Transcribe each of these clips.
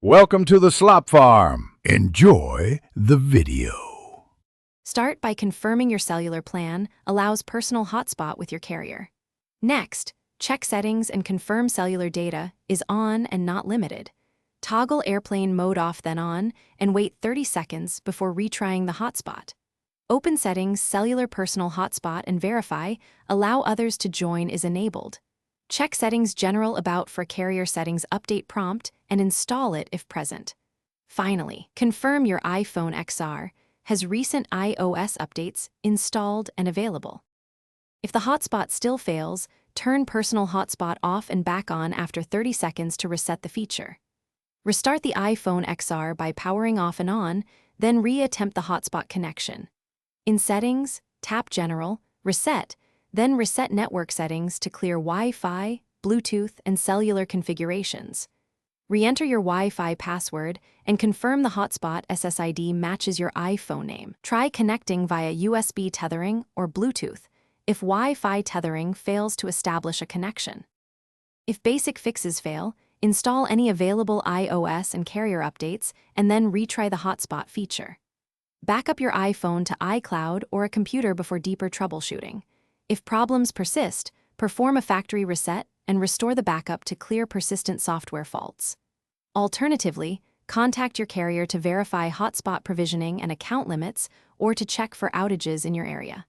Welcome to the Slop Farm. Enjoy the video. Start by confirming your cellular plan allows personal hotspot with your carrier. Next, check settings and confirm cellular data is on and not limited. Toggle airplane mode off then on, and wait 30 seconds before retrying the hotspot. Open settings, cellular personal hotspot and verify, allow others to join is enabled. Check settings general about for carrier settings update prompt and install it if present. Finally, confirm your iPhone XR has recent iOS updates installed and available. If the hotspot still fails, turn personal hotspot off and back on after 30 seconds to reset the feature. Restart the iPhone XR by powering off and on, then re-attempt the hotspot connection. In Settings, tap General, Reset, then reset network settings to clear Wi-Fi, Bluetooth, and cellular configurations. Re-enter your Wi-Fi password and confirm the hotspot SSID matches your iPhone name. Try connecting via USB tethering or Bluetooth if Wi-Fi tethering fails to establish a connection. If basic fixes fail, install any available iOS and carrier updates and then retry the hotspot feature. Back up your iPhone to iCloud or a computer before deeper troubleshooting. If problems persist, perform a factory reset and restore the backup to clear persistent software faults. Alternatively, contact your carrier to verify hotspot provisioning and account limits or to check for outages in your area.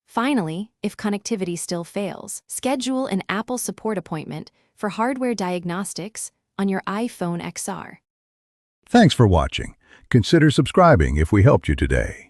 Finally, if connectivity still fails, schedule an Apple support appointment for hardware diagnostics on your iPhone XR. Thanks for watching. Consider subscribing if we helped you today.